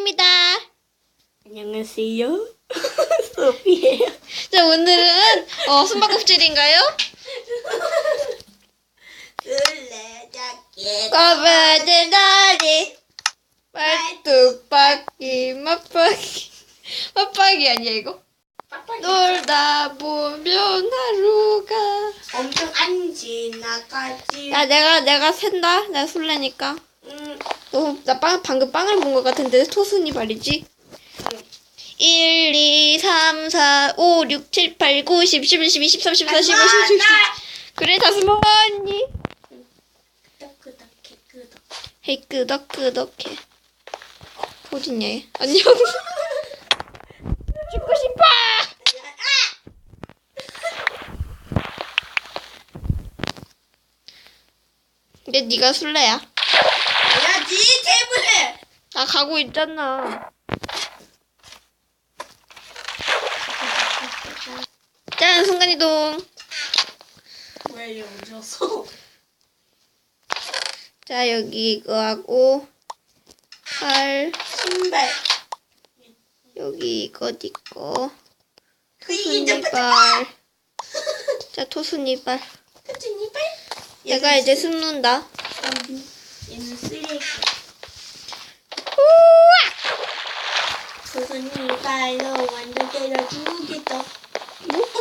소피입니다. 안녕하세요. 소피예요. 자, 오늘은 숨바꼭질인가요? 술래잡기 꼬부들 놀이 말뚝박기 맞박이 아니야 이거? 놀다 보면 하루가 엄청 안 지나가지. 야 내가 샌다. 내가 술래니까. 나 방금 빵을 본 것 같은데 토순이 말이지. 1, 2, 3, 4, 5, 6, 7, 8, 9, 10, 11, 12, 13, 14, 15, 16, 17. 그래 다섯 번이. 끄덕끄덕해 끄덕. 헤이 끄덕끄덕해. 어딨냐 얘. 안녕. 죽고 싶어. 근데 네가 술래야. 야지 테이블에. 나 가고 있잖아. 짠 순간이동. 왜 여기서? 자 여기 이거 하고 팔 신발. 여기 이거 니꺼 이제 토순이발. 자 토순이발. 토순이발. 내가 이제 숨는다. 얘는 쓰레기. 우와! 토순이발로 완전 때려주겠다.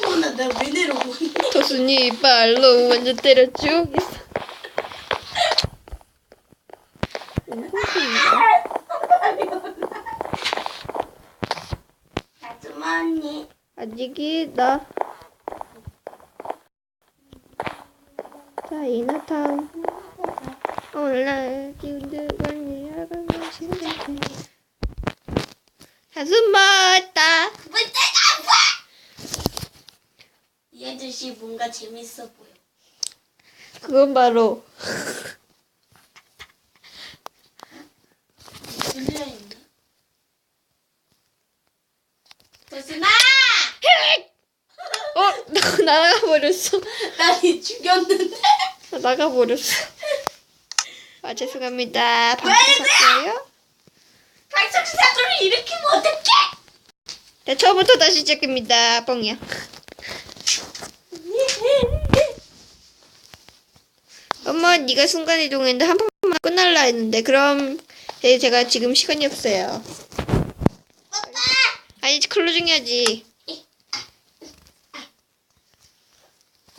어머나 나왜 내려오니? 토순이발로 완전 때려주겠어. 아주머니. 아직이다. 자 이나탕 오늘 기운들은 야간 신세 가슴 맞다. 이 아저씨 뭔가 재밌어 보여. 그건 바로 들려있네. 도순아! 나가버렸어. 나니 죽였는데? 나가버렸어. 아 죄송합니다. 방송할게요. 방송 사고를 일으키면 어떡해? 네, 처음부터 다시 시작합니다. 뻥이야. 엄마 네가 순간이동했는데 한 번만 끝날라 했는데 그럼 제가 지금 시간이 없어요. 아니 클로징 해야지.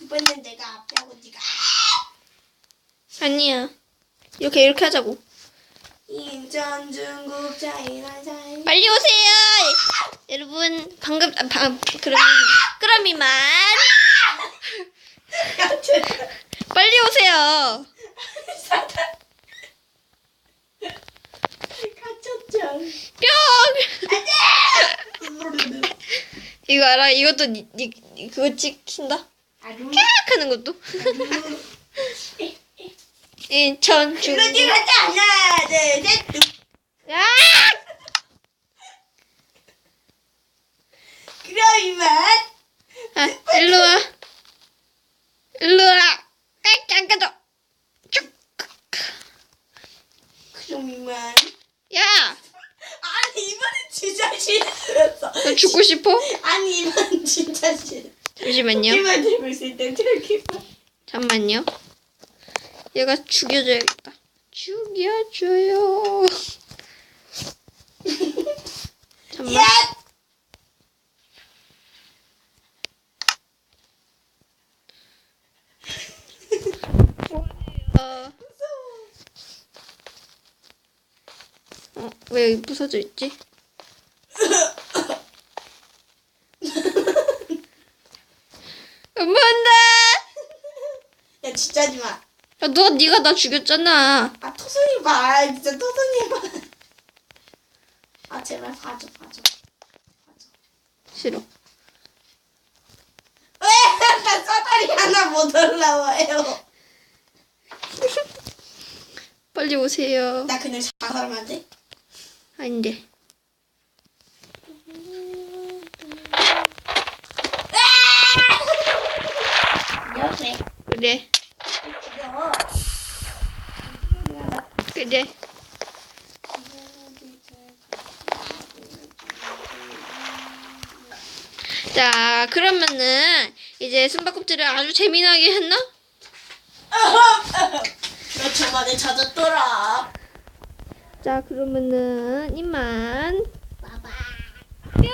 이번엔 내가 앞에 하고 네가 아니야. 이렇게 하자고. 인천 중국 차이나 차이. 빨리 오세요. 여러분 방금 그럼 이만. 빨리 오세요. 갇혔죠. 뿅. 이거 알아? 이것도 니 그거 찍힌다. 아루. 캬 하는 것도. 인천 중국. 이거 찍었자. 하나 둘 셋. 야! 그럼 이만. 아, 일로 와. 일로 와. 잠깐. 쭉. 그럼 이만. 야, 아니 이번엔 진짜 싫었어. 너 죽고 싶어? 아니 이번 진짜 싫어. 잠시만요. 이만 들고 있을 때 트럭이. 잠만요. 얘가 죽여줘야겠다. 죽여줘요. 잠만. 야! 왜 여기 부서져 있지? 엄마한다. 야 진짜 하지 마. 야, 네가 나 죽였잖아. 아 토순이 봐. 진짜 토순이 봐. 아 제발 봐줘. 싫어. 왜? 나 사다리 하나 못 올라와요. 빨리 오세요. 나 그냥 자살하면 안 돼? 아닌데. 옆에. 그래. 귀여워. 그래. 자, 그러면은 이제 숨바꼭질을 아주 재미나게 했나? 몇 초 만에 찾았더라. 자, 그러면은 이만 봐봐. 뿅.